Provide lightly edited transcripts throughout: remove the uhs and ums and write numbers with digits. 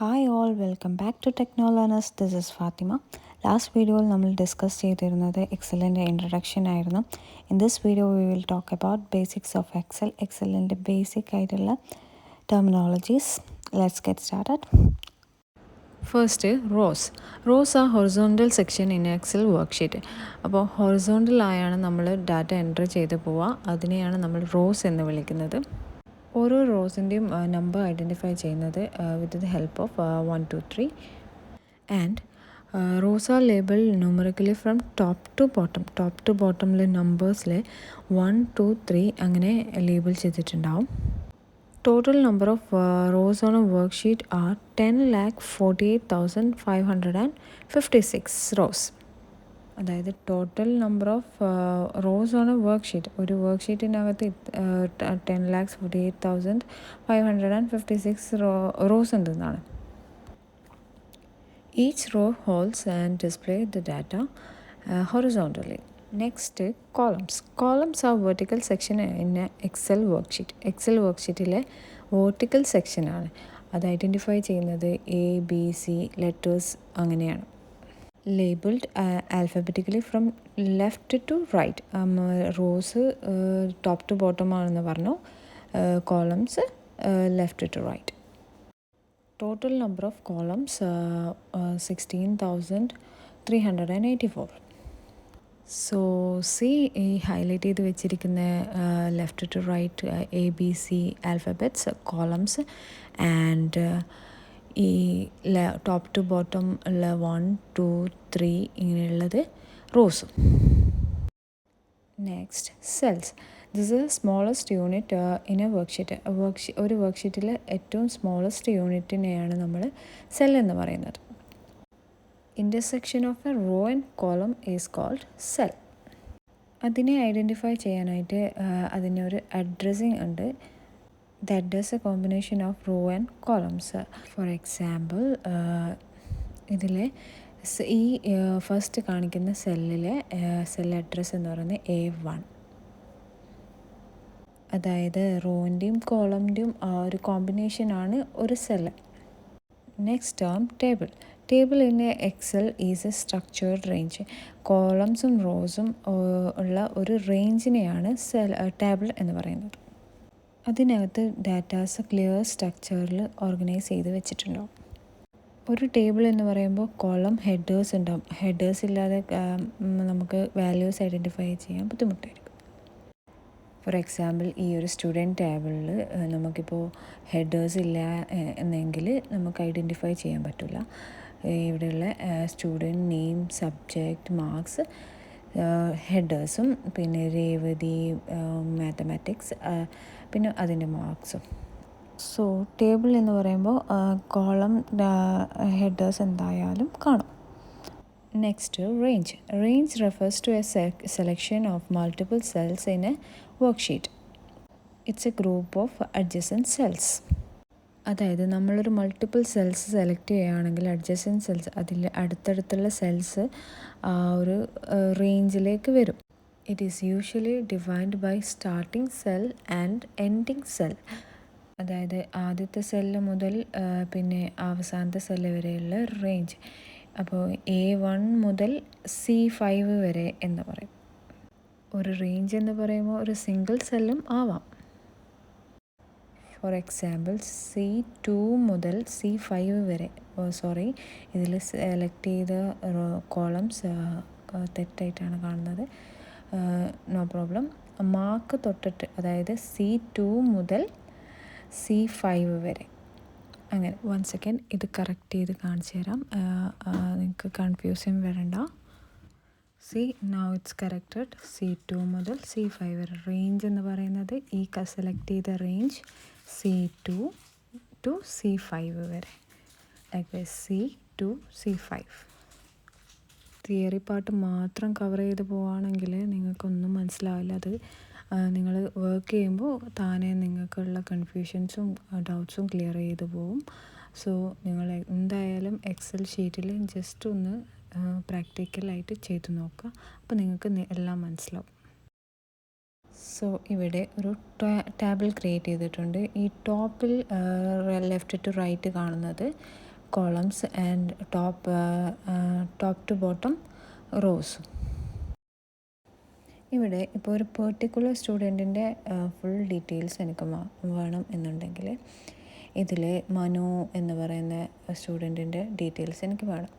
Hi all, welcome back to Technolearners. This is Fatima. Last വീഡിയോയിൽ നമ്മൾ discuss ചെയ്തിരുന്നത് എക്സലിൻ്റെ ഇൻട്രഡക്ഷൻ ആയിരുന്നു. In this video we will talk about basics of എക്സലിൻ്റെ basic ആയിട്ടുള്ള terminologies. Let's get started. First, rows are horizontal section in Excel worksheet. അപ്പോൾ ഹൊറിസോണ്ടലായാണ് നമ്മൾ ഡാറ്റ എൻറ്റർ ചെയ്ത് പോവുക. അതിനെയാണ് നമ്മൾ റോസ് എന്ന് വിളിക്കുന്നത്. ഓരോ റോസിൻ്റെയും നമ്പർ ഐഡൻറ്റിഫൈ ചെയ്യുന്നത് with the help of 1, 2, 3 and rows are labelled numerically from top to bottom. Top to ബോട്ടമിലെ നമ്പേഴ്സിൽ 1, 2, 3 അങ്ങനെ ലേബിൾ ചെയ്തിട്ടുണ്ടാവും. Total number of rows on a worksheet are 10,48,556 rows. അതായത് total number of rows on a worksheet, ഒരു വർക്ക്ഷീറ്റിനകത്ത് 10,48,556 rows ഉണ്ടെന്നാണ്. Each row holds and display the data horizontally. Next, columns are vertical section in Excel worksheet. Excel വർക്ക്ഷീറ്റിലെ vertical സെക്ഷനാണ്. അത് identify ചെയ്യുന്നത് A, B, C letters അങ്ങനെയാണ്. Labelled alphabetically from left to right. Rows top to bottom ആണെന്ന് പറഞ്ഞു, columns left to right. Total number of columns 16,384. So see ഈ highlight ചെയ്ത് വെച്ചിരിക്കുന്ന left to right ABC alphabets columns and ഈ top to bottom ഉള്ള 1, 2, 3 ഇങ്ങനെയുള്ളത് റോസും. Next, cells. This is smallest unit in a worksheet. ഒരു വർക്ക്ഷീറ്റിലെ ഏറ്റവും സ്മോളസ്റ്റ് യൂണിറ്റിനെയാണ് നമ്മൾ സെൽ എന്ന് പറയുന്നത്. Intersection of a row and column is called cell. അതിനെ ഐഡൻറ്റിഫൈ ചെയ്യാനായിട്ട് അതിനൊരു അഡ്രസ്സിങ് ഉണ്ട്. That does a combination of row and columns. For example, ഇതിലെ ഈ ഫസ്റ്റ് കാണിക്കുന്ന സെല്ലിലെ സെൽ അഡ്രസ്സ് എന്ന് പറയുന്നത് A1. അതായത് റോൻ്റെയും കോളമിൻ്റെയും ഒരു കോമ്പിനേഷനാണ് ഒരു cell. Next term, table in Excel is a structured range. കോളംസും റോസും ഉള്ള ഒരു റേഞ്ചിനെയാണ് ടേബിൾ എന്ന് പറയുന്നത്. അതിനകത്ത് ഡാറ്റാസ് ക്ലിയർ സ്ട്രക്ചറിൽ ഓർഗനൈസ് ചെയ്ത് വെച്ചിട്ടുണ്ടാവും. ഒരു ടേബിൾ എന്ന് പറയുമ്പോൾ കോളം ഹെഡേഴ്സ് ഉണ്ടാവും. ഹെഡേഴ്സ് ഇല്ലാതെ നമുക്ക് വാല്യൂസ് ഐഡൻറ്റിഫൈ ചെയ്യാൻ ബുദ്ധിമുട്ടായിരിക്കും. ഫോർ എക്സാമ്പിൾ, ഈ ഒരു സ്റ്റുഡൻറ്റ് ടേബിളിൽ നമുക്കിപ്പോൾ ഹെഡേഴ്സ് ഇല്ല എന്നെങ്കിൽ നമുക്ക് ഐഡൻറ്റിഫൈ ചെയ്യാൻ പറ്റില്ല. ഇവിടെയുള്ള സ്റ്റുഡൻറ്റ് നെയിം, സബ്ജക്റ്റ്, മാർക്സ്, ഹെഡേഴ്സും പിന്നെ രേവതി, മാത്തമാറ്റിക്സ്, പിന്നെ അതിൻ്റെ മാർക്സും. സോ ടേബിൾ എന്ന് പറയുമ്പോൾ കോളം ഹെഡേഴ്സ് എന്തായാലും കാണും. Next, range refers to a selection of multiple cells in a worksheet. It's a group of adjacent cells. അതായത് നമ്മളൊരു മൾട്ടിപ്പിൾ സെൽസ് സെലക്ട് ചെയ്യുകയാണെങ്കിൽ അഡ്ജസൻറ്റ് സെൽസ്, അതിൽ അടുത്തടുത്തുള്ള സെൽസ് ആ ഒരു റേഞ്ചിലേക്ക് വരും. It is usually defined by starting cell and ending cell. അതായത് ആദ്യത്തെ സെല്ല് മുതൽ പിന്നെ അവസാനത്തെ സെല്ല് വരെയുള്ള റേഞ്ച്. അപ്പോൾ A1 മുതൽ C5 വരെ എന്ന് പറയും. ഒരു റേഞ്ച് എന്ന് പറയുമ്പോൾ ഒരു സിംഗിൾ സെല്ലും ആവാം. ഫോർ എക്സാമ്പിൾ, C2 മുതൽ C5 വരെ. ഇതിൽ സെലക്ട് ചെയ്ത കോളംസ് തെറ്റായിട്ടാണ് കാണുന്നത്. No problem. മാർക്ക് തൊട്ടിട്ട്, അതായത് C2 മുതൽ C5 വരെ. അങ്ങനെ 1 സെക്കൻഡ് ഇത് കറക്റ്റ് ചെയ്ത് കാണിച്ചു തരാം, നിങ്ങൾക്ക് കൺഫ്യൂഷൻ വരണ്ട. Now it's corrected. C2 മുതൽ C5 വരെ റേഞ്ച് എന്ന് പറയുന്നത് ഈ സെലക്ട് ചെയ്ത റേഞ്ച് C2 to C5 വരെ. Like C to C5. Theory part മാത്രം കവർ ചെയ്ത് പോവുകയാണെങ്കിൽ നിങ്ങൾക്കൊന്നും മനസ്സിലാവില്ല. അത് നിങ്ങൾ വർക്ക് ചെയ്യുമ്പോൾ താനെ നിങ്ങൾക്കുള്ള കൺഫ്യൂഷൻസും ഡൗട്ട്സും ക്ലിയർ ചെയ്ത് പോവും. സോ നിങ്ങൾ എന്തായാലും എക്സൽ ഷീറ്റിൽ ജസ്റ്റ് ഒന്ന് പ്രാക്ടിക്കലായിട്ട് ചെയ്ത് നോക്കുക. അപ്പോൾ നിങ്ങൾക്ക് എല്ലാം മനസ്സിലാവും. സോ ഇവിടെ ഒരു ടേബിൾ ക്രിയേറ്റ് ചെയ്തിട്ടുണ്ട്. ഈ ടോപ്പിൽ ലെഫ്റ്റ് ടു റൈറ്റ് കാണുന്നത് columns and top to bottom റോസും. ഇവിടെ ഇപ്പോൾ ഒരു പെർട്ടിക്കുലർ സ്റ്റുഡൻറ്റിൻ്റെ ഫുൾ ഡീറ്റെയിൽസ് എനിക്ക് വേണം എന്നുണ്ടെങ്കിൽ ഇതിൽ മനു എന്ന് പറയുന്ന സ്റ്റുഡൻറ്റിൻ്റെ ഡീറ്റെയിൽസ് എനിക്ക് വേണം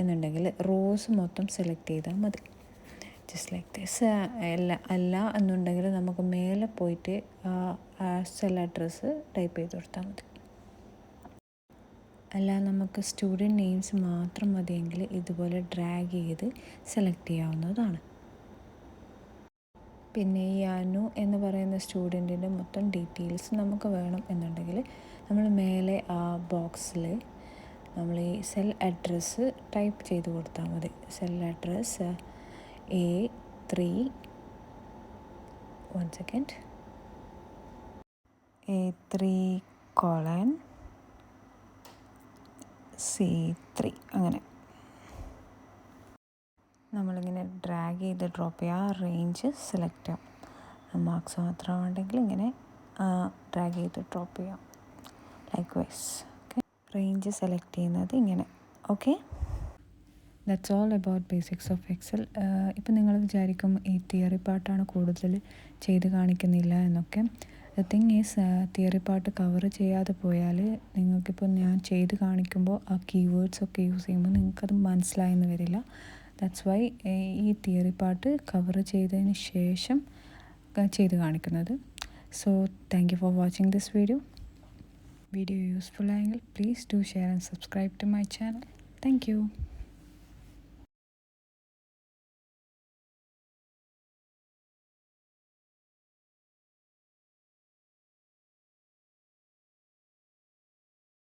എന്നുണ്ടെങ്കിൽ റോസ് മൊത്തം സെലക്ട് ചെയ്താൽ മതി. Just like this. അല്ല എന്നുണ്ടെങ്കിൽ നമുക്ക് മേലെ പോയിട്ട് സെൽ അഡ്രസ്സ് ടൈപ്പ് ചെയ്ത് കൊടുത്താൽ മതി. അല്ല നമുക്ക് സ്റ്റുഡൻറ്റ് നെയിംസ് മാത്രം മതിയെങ്കിൽ ഇതുപോലെ ഡ്രാഗ് ചെയ്ത് സെലക്ട് ചെയ്യാവുന്നതാണ്. പിന്നെ ഈ അനു എന്ന് പറയുന്ന സ്റ്റുഡൻറ്റിൻ്റെ മൊത്തം ഡീറ്റെയിൽസ് നമുക്ക് വേണം എന്നുണ്ടെങ്കിൽ നമ്മൾ മേലെ ആ ബോക്സിൽ നമ്മൾ ഈ സെൽ അഡ്രസ്സ് ടൈപ്പ് ചെയ്ത് കൊടുത്താൽ മതി. സെൽ അഡ്രസ്സ് A3 A3:C3 അങ്ങനെ നമ്മളിങ്ങനെ ഡ്രാഗ് ചെയ്ത് ഡ്രോപ്പ് ചെയ്യുക. ആ റേഞ്ച് സെലക്ട് ചെയ്യാം. മാർക്സ് മാത്രമാണെങ്കിൽ ഇങ്ങനെ ഡ്രാഗ് ചെയ്ത് ഡ്രോപ്പ് ചെയ്യാം. Likewise. Okay, range select ചെയ്യുന്നത് ഇങ്ങനെ. Okay, that's all about basics of Excel. ഇപ്പം നിങ്ങൾ വിചാരിക്കും ഈ തിയറി പാർട്ടാണ് കൂടുതൽ ചെയ്ത് കാണിക്കുന്നില്ല എന്നൊക്കെ. The thing is, theory part cover ചെയ്യാതെ പോയാൽ നിങ്ങൾക്കിപ്പോൾ ഞാൻ ചെയ്ത് കാണിക്കുമ്പോൾ ആ കീവേഡ്സ് ഒക്കെ യൂസ് ചെയ്യുമ്പോൾ നിങ്ങൾക്കത് മനസ്സിലായെന്ന് വരില്ല. ദാറ്റ്സ് വൈ ഈ തിയറി പാർട്ട് കവർ ചെയ്തതിന് ശേഷം ചെയ്ത് കാണിക്കുന്നത്. So thank you for watching this video. Video useful ആയെങ്കിൽ please do share and subscribe to my channel. Thank U.